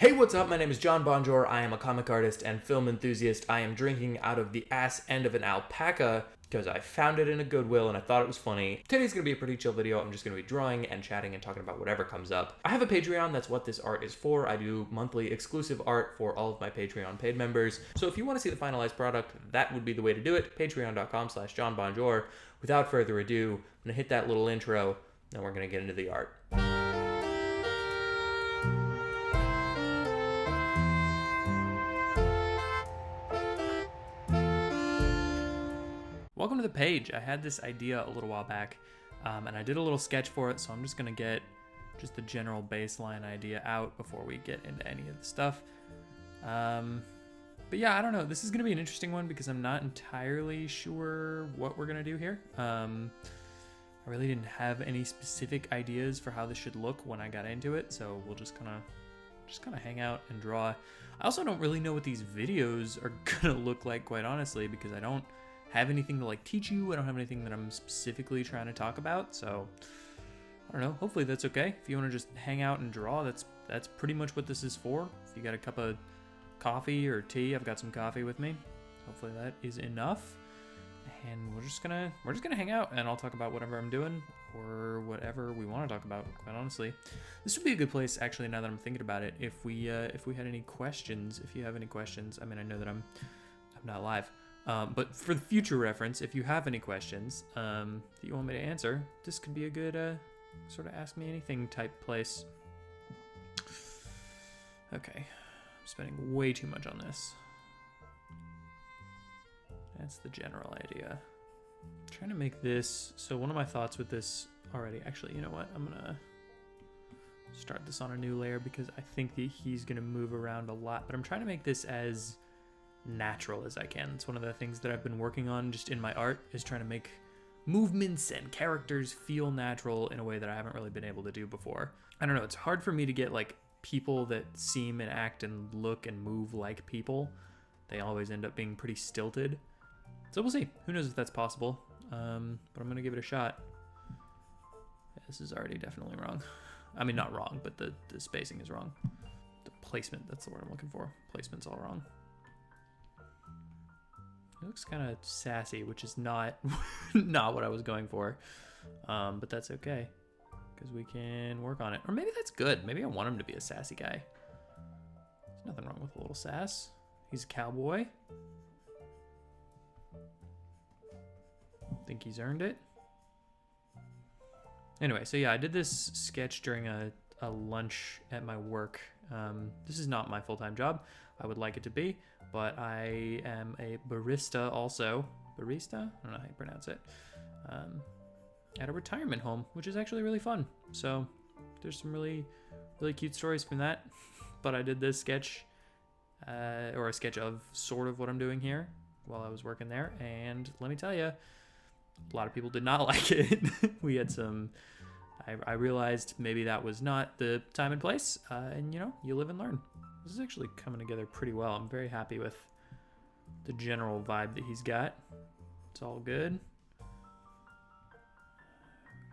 Hey, what's up? My name is John Bonjour. I am a comic artist and film enthusiast. I am drinking out of the ass end of an alpaca because I found it in a Goodwill and I thought it was funny. Today's gonna be a pretty chill video. I'm just gonna be drawing and chatting and talking about whatever comes up. I have a Patreon. That's what this art is for. I do monthly exclusive art for all of my Patreon paid members. So if you want to see the finalized product, that would be the way to do it. Patreon.com/JohnBonjour. Without further ado, I'm gonna hit that little intro and we're gonna get into the art. Welcome to the page. I had this idea a little while back, and I did a little sketch for it, so I'm just gonna get just the general baseline idea out before we get into any of the stuff. But yeah, I don't know. This is gonna be an interesting one because I'm not entirely sure what we're gonna do here. I really didn't have any specific ideas for how this should look when I got into it, so we'll just kind of hang out and draw. I also don't really know what these videos are gonna look like, quite honestly, because I don't have anything to like teach you. I don't have anything that I'm specifically trying to talk about, so I don't know. Hopefully that's okay. If you want to just hang out and draw, that's pretty much what this is for. If you got a cup of coffee or tea, I've got some coffee with me. Hopefully that is enough. And we're just gonna hang out, and I'll talk about whatever I'm doing or whatever we want to talk about. Quite honestly, this would be a good place, actually. Now that I'm thinking about it, if we had any questions, if you have any questions, I mean, I know that I'm not live. But for the future reference, if you have any questions that you want me to answer, this could be a good sort of ask me anything type place. Okay, I'm spending way too much on this. That's the general idea. I'm trying to make this, so one of my thoughts with this already, actually, you know what? I'm gonna start this on a new layer because I think that he's gonna move around a lot, but I'm trying to make this as natural as I can. It's one of the things that I've been working on just in my art, is trying to make movements and characters feel natural in a way that I haven't really been able to do before. I don't know, it's hard for me to get like people that seem and act and look and move like people. They always end up being pretty stilted. So we'll see. Who knows if that's possible. But I'm gonna give it a shot. Yeah, this is already definitely wrong. I mean, not wrong, but the spacing is wrong. The placement, that's the word I'm looking for. Placement's all wrong. It looks kind of sassy, which is not not what I was going for, but that's okay because we can work on it. Or maybe that's good. Maybe I want him to be a sassy guy. There's nothing wrong with a little sass. He's a cowboy. I think he's earned it. Anyway, so yeah, I did this sketch during a lunch at my work. This is not my full-time job. I would like it to be, but I am a barista also. Barista? I don't know how you pronounce it. At a retirement home, which is actually really fun. So there's some really, really cute stories from that. But I did this sketch, or a sketch of sort of what I'm doing here while I was working there. And let me tell you, a lot of people did not like it. We had some... I realized maybe that was not the time and place, and you know, you live and learn. This is actually coming together pretty well. I'm very happy with the general vibe that he's got. It's all good.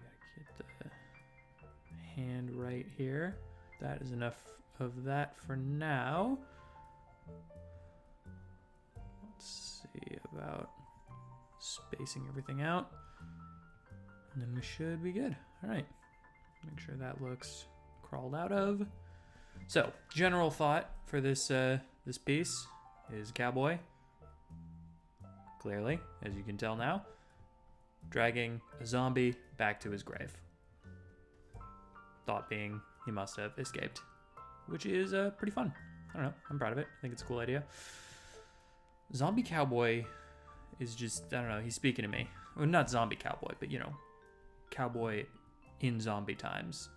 Gotta get the hand right here. That is enough of that for now. Let's see about spacing everything out. And then we should be good. All right. Make sure that looks crawled out of. So, general thought for this this piece is Cowboy, clearly, as you can tell now, dragging a zombie back to his grave. Thought being he must have escaped, which is pretty fun. I don't know, I'm proud of it. I think it's a cool idea. Zombie Cowboy is just, I don't know, he's speaking to me. Well, not zombie cowboy, but you know, cowboy in zombie times.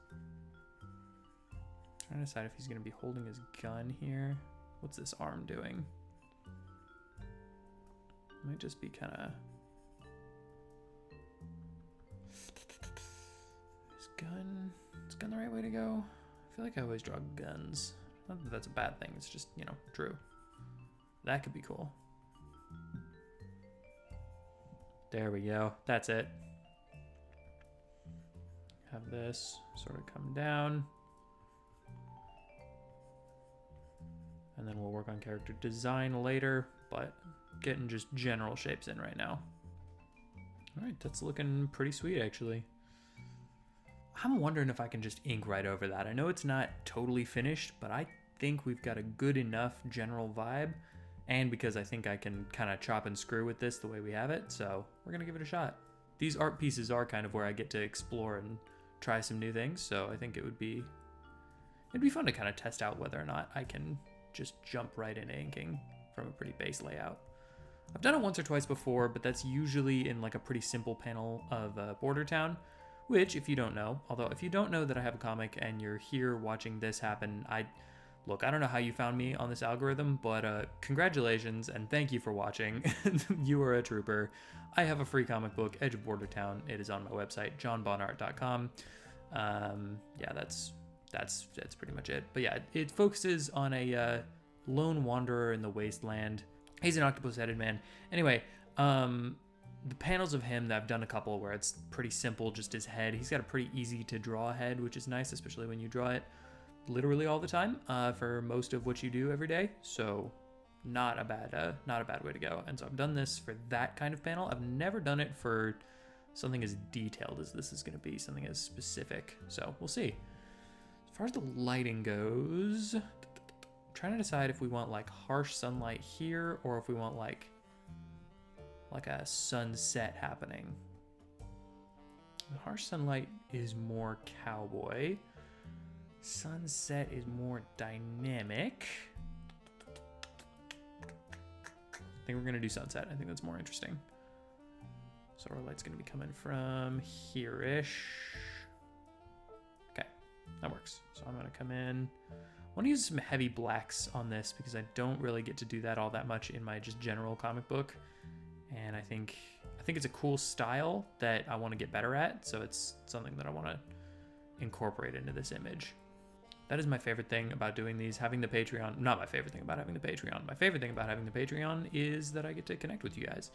Trying to decide if he's gonna be holding his gun here. What's this arm doing? Might just be kind of... Is gun the right way to go? I feel like I always draw guns. Not that that's a bad thing, it's just, you know, true. That could be cool. There we go. That's it. Have this sort of come down. character design later, but getting just general shapes in right now. All right, that's looking pretty sweet, actually. I'm wondering if I can just ink right over that. I know it's not totally finished, but I think we've got a good enough general vibe, and because I think I can kind of chop and screw with this the way we have it, so we're gonna give it a shot. These art pieces are kind of where I get to explore and try some new things, so I think it'd be fun to kind of test out whether or not I can just jump right into inking from a pretty base layout. I've done it once or twice before, but that's usually in like a pretty simple panel of Border Town, which, if you don't know, although if you don't know that I have a comic and you're here watching this happen, look, I don't know how you found me on this algorithm, but congratulations and thank you for watching. You are a trooper. I have a free comic book, Edge of Border Town. It is on my website, johnbonart.com. Yeah, that's pretty much it. But yeah, it focuses on a lone wanderer in the wasteland. He's an octopus-headed man. Anyway, the panels of him, I've done a couple where it's pretty simple, just his head. He's got a pretty easy to draw head, which is nice, especially when you draw it literally all the time for most of what you do every day. So not a bad way to go. And so I've done this for that kind of panel. I've never done it for something as detailed as this is going to be, something as specific. So we'll see. As far as the lighting goes, I'm trying to decide if we want like harsh sunlight here or if we want like a sunset happening. The harsh sunlight is more Cowboy. Sunset is more dynamic. I think we're gonna do sunset. I think that's more interesting. So our light's gonna be coming from here-ish. Okay, that works. So I'm gonna come in. I want to use some heavy blacks on this because I don't really get to do that all that much in my just general comic book. And I think it's a cool style that I want to get better at. So it's something that I want to incorporate into this image. That is my favorite thing about doing these, having the Patreon. Not my favorite thing about having the Patreon. My favorite thing about having the Patreon is that I get to connect with you guys.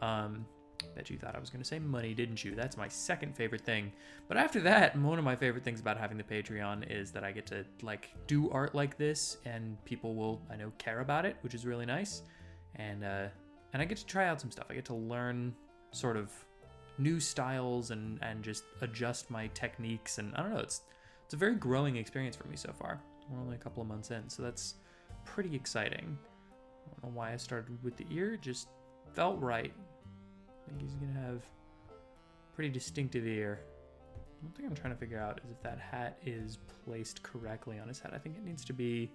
Bet you thought I was going to say money, didn't you? That's my second favorite thing. But after that, one of my favorite things about having the Patreon is that I get to like do art like this and people will, I know, care about it, which is really nice. And I get to try out some stuff. I get to learn sort of new styles and just adjust my techniques. And I don't know, it's a very growing experience for me so far. We're only a couple of months in, so that's pretty exciting. I don't know why I started with the ear, it just felt right. I think he's gonna have pretty distinctive ear. One thing I'm trying to figure out is if that hat is placed correctly on his head. I think it needs to be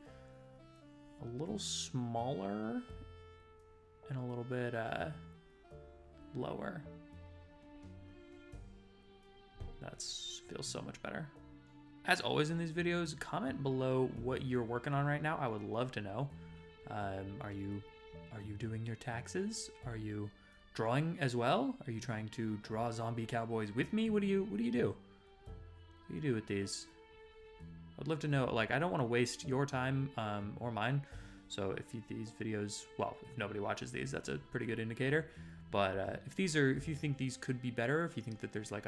a little smaller and a little bit lower. That feels so much better. As always in these videos, comment below what you're working on right now. I would love to know. Are you doing your taxes? Are you drawing as well? Are you trying to draw zombie cowboys with me? What do you do? What do you do with these? I'd love to know. Like, I don't want to waste your time or mine. So if these videos, well, if nobody watches these, that's a pretty good indicator. But if you think these could be better, if you think that there's like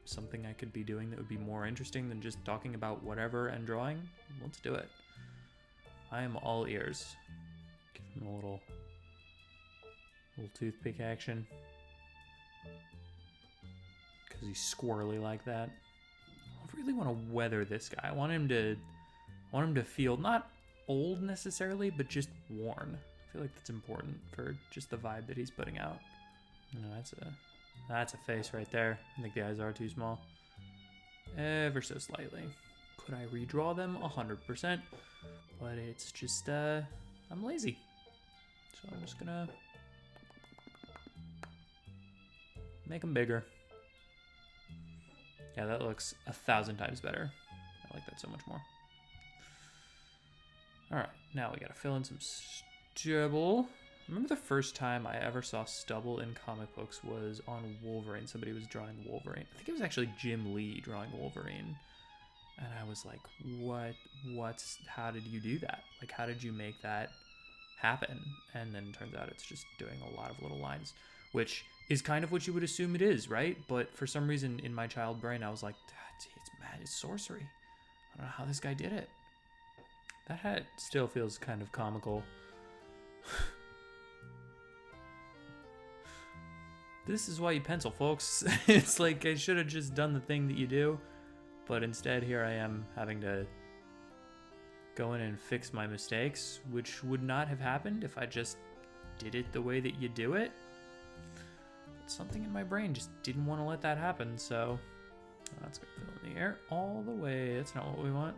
something I could be doing that would be more interesting than just talking about whatever and drawing, let's do it. I am all ears. Give him a little toothpick action. Because he's squirrely like that. I really want to weather this guy. I want him to feel not old necessarily, but just worn. I feel like that's important for just the vibe that he's putting out. No, that's a face right there. I think the eyes are too small. Ever so slightly. Could I redraw them? 100%. But it's just, I'm lazy. So I'm just gonna make them bigger. Yeah, that looks 1,000 times better. I like that so much more. All right, now we gotta fill in some stubble. I remember the first time I ever saw stubble in comic books was on Wolverine. Somebody was drawing Wolverine. I think it was actually Jim Lee drawing Wolverine. And I was like, how did you do that? Like, how did you make that happen? And then it turns out it's just doing a lot of little lines, which is kind of what you would assume it is, right? But for some reason in my child brain, I was like, it's mad, it's sorcery. I don't know how this guy did it. That hat still feels kind of comical. This is why you pencil, folks. It's like I should have just done the thing that you do, but instead here I am having to go in and fix my mistakes, which would not have happened if I just did it the way that you do it. But something in my brain just didn't want to let that happen, so that's gonna fill in the air all the way. That's not what we want.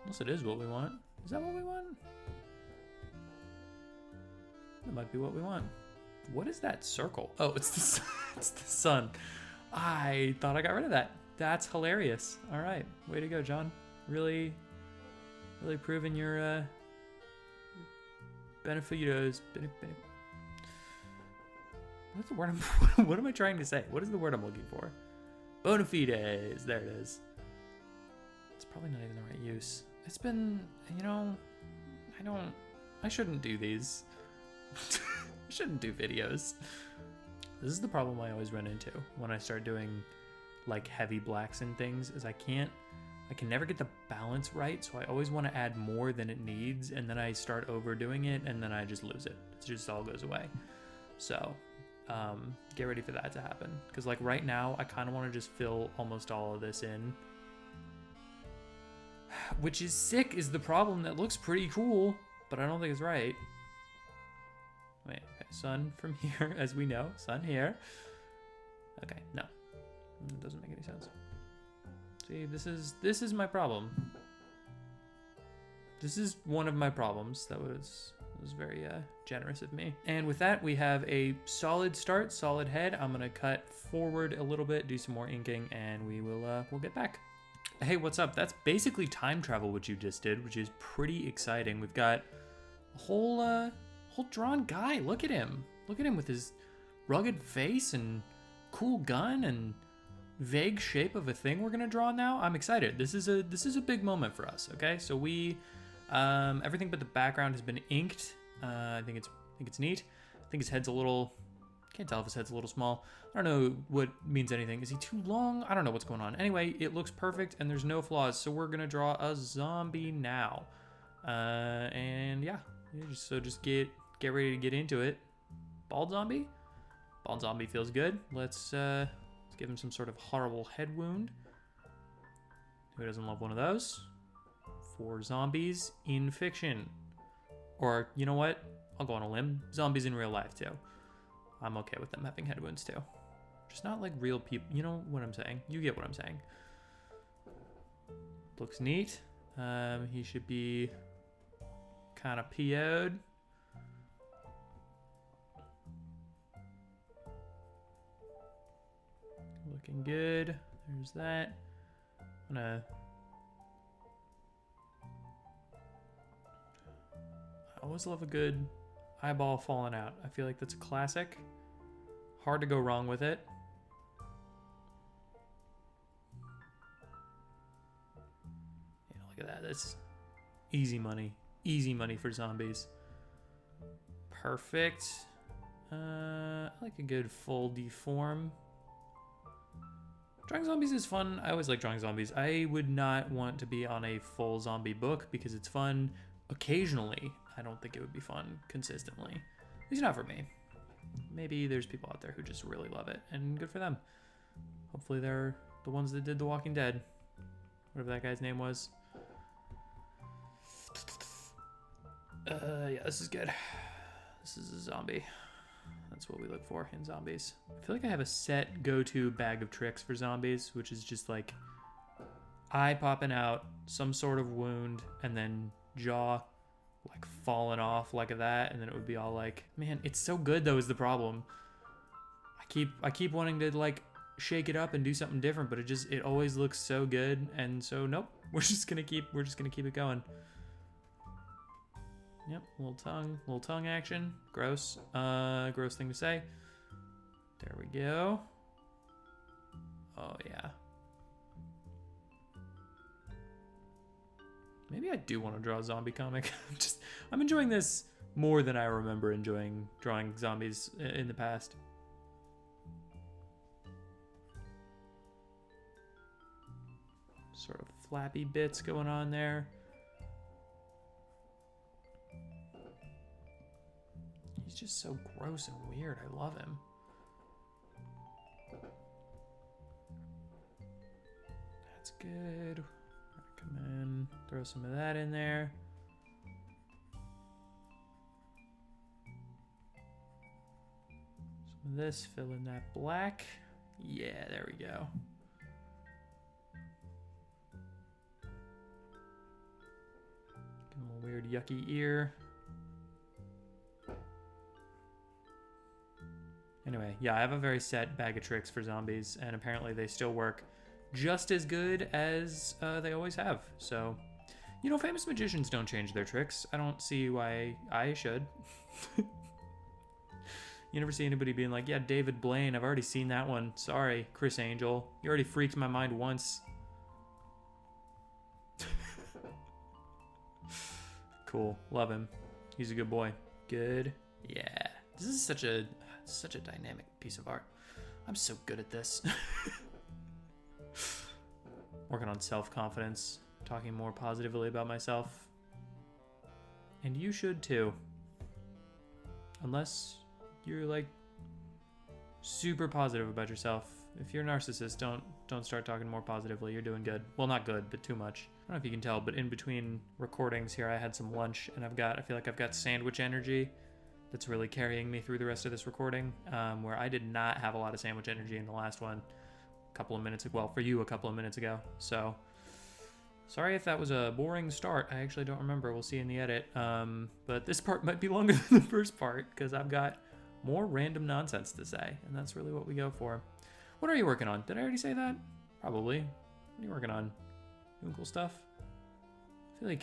Unless it is what we want. Is that what we want? That might be what we want. What is that circle? Oh, it's the sun. It's the sun. I thought I got rid of that. That's hilarious. All right, way to go, John. Really proving your benefitos. What's the word? What am I trying to say? What is the word I'm looking for? Bona fides. There it is. It's probably not even the right use. It's been, you know, I shouldn't do these. I shouldn't do videos. This is the problem I always run into when I start doing like heavy blacks and things, is I can never get the balance right, so I always want to add more than it needs, and then I start overdoing it, and then I just lose it. It just all goes away. So get ready for that to happen, because like right now I kind of want to just fill almost all of this in, which is sick is the problem. That looks pretty cool, but I don't think it's right. Wait, okay, sun from here, as we know, sun here. Okay, no, it doesn't make any sense. See, this is my problem. This is one of my problems. That was very generous of me. And with that, we have a solid start, solid head. I'm gonna cut forward a little bit, do some more inking, and we'll get back. Hey, what's up? That's basically time travel, what you just did, which is pretty exciting. We've got a whole drawn guy. Look at him. Look at him with his rugged face and cool gun and vague shape of a thing we're gonna draw now. I'm excited. This is a big moment for us. Okay, so we everything but the background has been inked. I think it's neat. I think his head's a little, can't tell if his head's a little small. I don't know what means anything. Is he too long? I don't know what's going on. Anyway, it looks perfect and there's no flaws. So we're gonna draw a zombie now. And yeah, so just get ready to get into it. Bald zombie? Bald zombie feels good. Let's give him some sort of horrible head wound. Who doesn't love one of those? 4 zombies in fiction. Or, you know what? I'll go on a limb. Zombies in real life, too. I'm okay with them having head wounds, too. Just not like real people. You know what I'm saying? You get what I'm saying. Looks neat. He should be kind of PO'd. Looking good. There's that. I'm gonna... I always love a good eyeball falling out. I feel like that's a classic. Hard to go wrong with it. Yeah, look at that. That's easy money. Easy money for zombies. Perfect. I like a good full deform. Drawing zombies is fun. I always like drawing zombies. I would not want to be on a full zombie book because it's fun occasionally. I don't think it would be fun consistently. At least not for me. Maybe there's people out there who just really love it, and good for them. Hopefully they're the ones that did The Walking Dead. Whatever that guy's name was. Yeah, this is good. This is a zombie. That's what we look for in zombies. I feel like I have a set go-to bag of tricks for zombies, which is just like eye popping out, some sort of wound, and then jaw like falling off like that, and then it would be all like, man, it's so good though is the problem. I keep wanting to like shake it up and do something different, but it always looks so good, and so nope, we're just gonna keep it going. Yep, little tongue action. Gross. Gross thing to say. There we go. Oh yeah. Maybe I do want to draw a zombie comic. I'm enjoying this more than I remember enjoying drawing zombies in the past. Sort of flappy bits going on there. just so gross and weird. I love him. That's good. Come in, throw some of that in there. Some of this, fill in that black. Yeah, there we go. Give him a weird yucky ear. Anyway, yeah, I have a very set bag of tricks for zombies, and apparently they still work just as good as they always have. So, you know, famous magicians don't change their tricks. I don't see why I should. You never see anybody being like, yeah, David Blaine, I've already seen that one. Sorry, Chris Angel. You already freaked my mind once. Cool. Love him. He's a good boy. Good. Yeah. This is such a dynamic piece of art. I'm so good at this. Working on self-confidence, talking more positively about myself. And you should too. Unless you're like super positive about yourself. If you're a narcissist, don't start talking more positively. You're doing good. Well, not good, but too much. I don't know if you can tell, but in between recordings here, I had some lunch, and I feel like I've got sandwich energy that's really carrying me through the rest of this recording, where I did not have a lot of sandwich energy in the last one a couple of minutes ago. Well, for you, a couple of minutes ago. So, sorry if that was a boring start. I actually don't remember. We'll see in the edit. But this part might be longer than the first part, because I've got more random nonsense to say, and that's really what we go for. What are you working on? Did I already say that? Probably. What are you working on? Doing cool stuff? I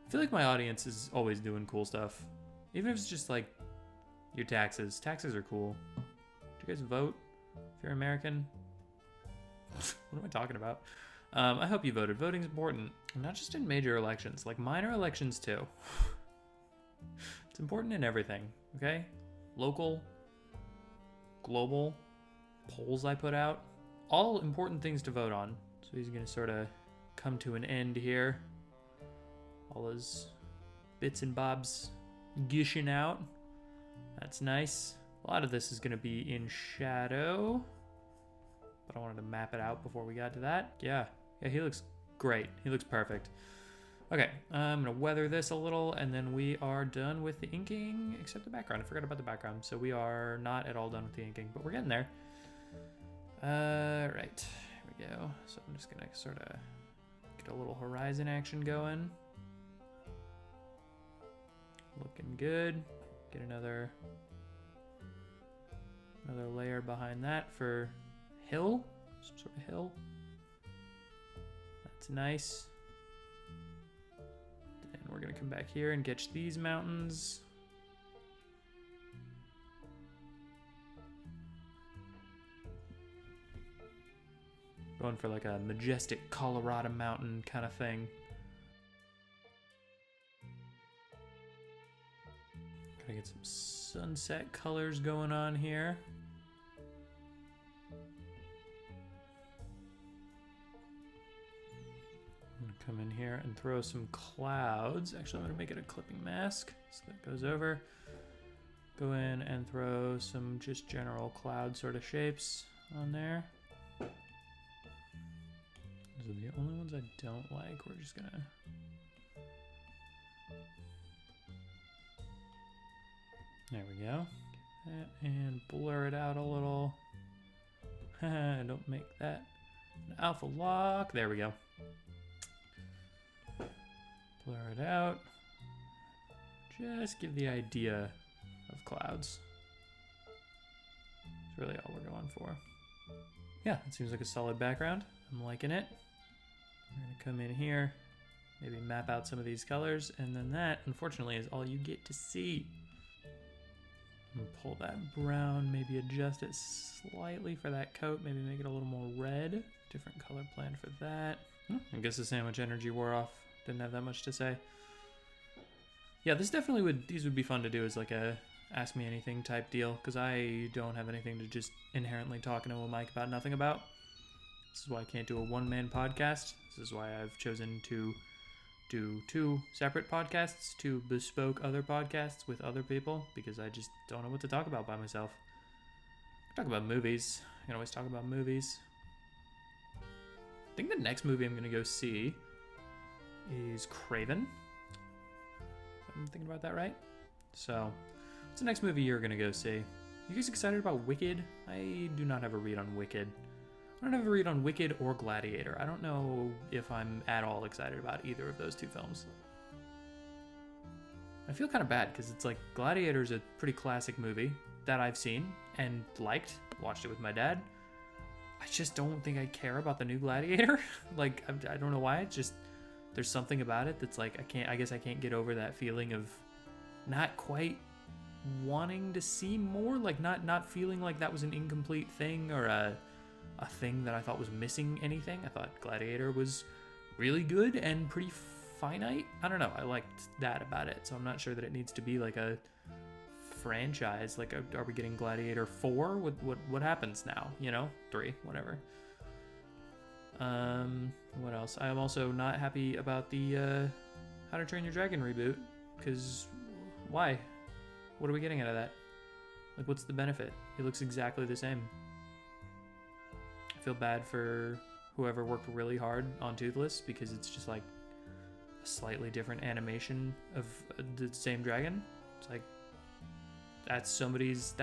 feel like my audience is always doing cool stuff. Even if it's just like your taxes. Taxes are cool. Do you guys vote if you're American? What am I talking about? I hope you voted. Voting's important. Not just in major elections, like minor elections too. It's important in everything, okay? Local, global, polls I put out. All important things to vote on. So he's gonna sort of come to an end here. All his bits and bobs gushing out. That's nice. A lot of this is going to be in shadow, but I wanted to map it out before we got to that. Yeah, he looks great. He looks perfect. Okay, I'm going to weather this a little, and then we are done with the inking, except the background. I forgot about the background, so we are not at all done with the inking, but we're getting there. Right, here we go. So I'm just going to sort of get a little horizon action going. Looking good. Get another layer behind that for hill, some sort of hill. That's nice. And we're gonna come back here and catch these mountains. Going for like a majestic Colorado mountain kind of thing. Gotta get some sunset colors going on here. I'm gonna come in here and throw some clouds. Actually, I'm gonna make it a clipping mask, so that goes over. Go in and throw some just general cloud sort of shapes on there. Those are the only ones I don't like. We're just gonna... There we go. Get that and blur it out a little. Don't make that an alpha lock. There we go. Blur it out. Just give the idea of clouds. That's really all we're going for. Yeah, it seems like a solid background. I'm liking it. We're gonna come in here, maybe map out some of these colors, and then that, unfortunately, is all you get to see. And pull that brown, maybe adjust it slightly for that coat, maybe make it a little more red. Different color plan for that. I guess the sandwich energy wore off. Didn't have that much to say. Yeah, these would be fun to do as like a ask me anything type deal, because I don't have anything to just inherently talk into a mic about nothing about. This is why I can't do a one-man podcast. This is why I've chosen to do 2 separate podcasts, 2 bespoke other podcasts with other people, because I just don't know what to talk about by myself. Talk about movies. I can always talk about movies. I think the next movie I'm going to go see is Craven. I'm thinking about that right. So, what's the next movie you're going to go see? You guys excited about Wicked? I do not have a read on Wicked. I don't have a read on Wicked or Gladiator. I don't know if I'm at all excited about either of those 2 films. I feel kind of bad because it's like Gladiator's a pretty classic movie that I've seen and liked. Watched it with my dad. I just don't think I care about the new Gladiator. Like, I don't know why. It's just, there's something about it that's like, I guess I can't get over that feeling of not quite wanting to see more. Like, not feeling like that was an incomplete thing or a thing that I thought was missing anything. I thought Gladiator was really good and pretty finite. I don't know. I liked that about it. So I'm not sure that it needs to be like a franchise. Like, are we getting Gladiator 4? What happens now? 3, whatever. What else? I am also not happy about the How to Train Your Dragon reboot. Because why? What are we getting out of that? Like, what's the benefit? It looks exactly the same. I feel bad for whoever worked really hard on Toothless because it's just like a slightly different animation of the same dragon. It's like that's somebody's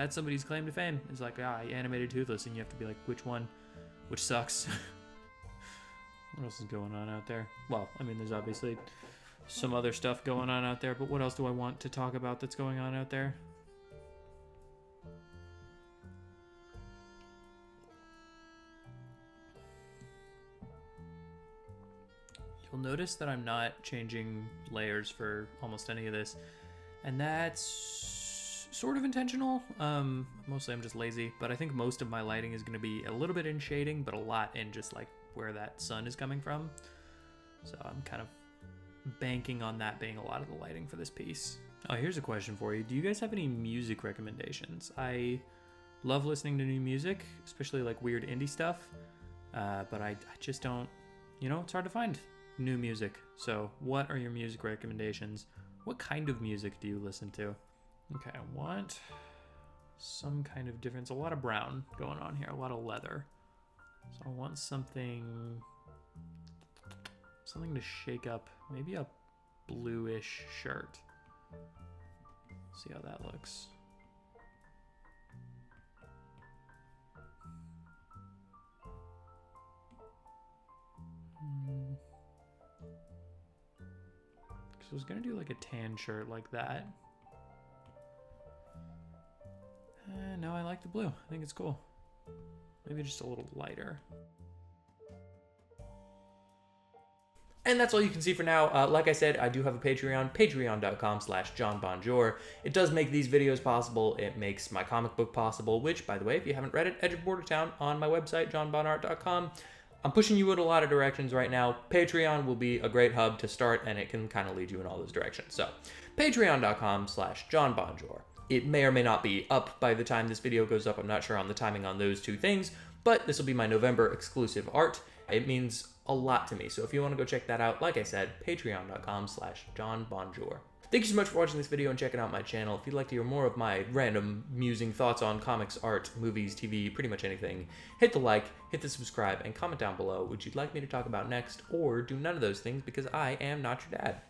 claim to fame. It's like, I animated Toothless, and you have to be like, which one? Which sucks. What else is going on out there? Well, I mean, there's obviously some other stuff going on out there, but what else do I want to talk about that's going on out there? You'll notice that I'm not changing layers for almost any of this, and that's sort of intentional. Mostly I'm just lazy, but I think most of my lighting is going to be a little bit in shading, but a lot in just like where that sun is coming from. So I'm kind of banking on that being a lot of the lighting for this piece. Oh, here's a question for you. Do you guys have any music recommendations? I love listening to new music, especially like weird indie stuff, but I just don't, it's hard to find new music. So what are your music recommendations? What kind of music do you listen to? Okay, I want some kind of difference. A lot of brown going on here, a lot of leather. So I want something to shake up, maybe a bluish shirt. See how that looks. So I was gonna do like a tan shirt like that. No, I like the blue. I think it's cool. Maybe just a little lighter. And that's all you can see for now. Like I said, I do have a Patreon, patreon.com/JohnBonjour. It does make these videos possible. It makes my comic book possible, which, by the way, if you haven't read it, Edge of Bordertown on my website, johnbonart.com. I'm pushing you in a lot of directions right now. Patreon will be a great hub to start, and it can kind of lead you in all those directions. So, patreon.com/JohnBonjour. It may or may not be up by the time this video goes up. I'm not sure on the timing on those 2 things, but this will be my November exclusive art. It means a lot to me. So if you want to go check that out, like I said, patreon.com/JohnBonjour. Thank you so much for watching this video and checking out my channel. If you'd like to hear more of my random musing thoughts on comics, art, movies, TV, pretty much anything, hit the like, hit the subscribe, and comment down below what you'd like me to talk about next, or do none of those things because I am not your dad.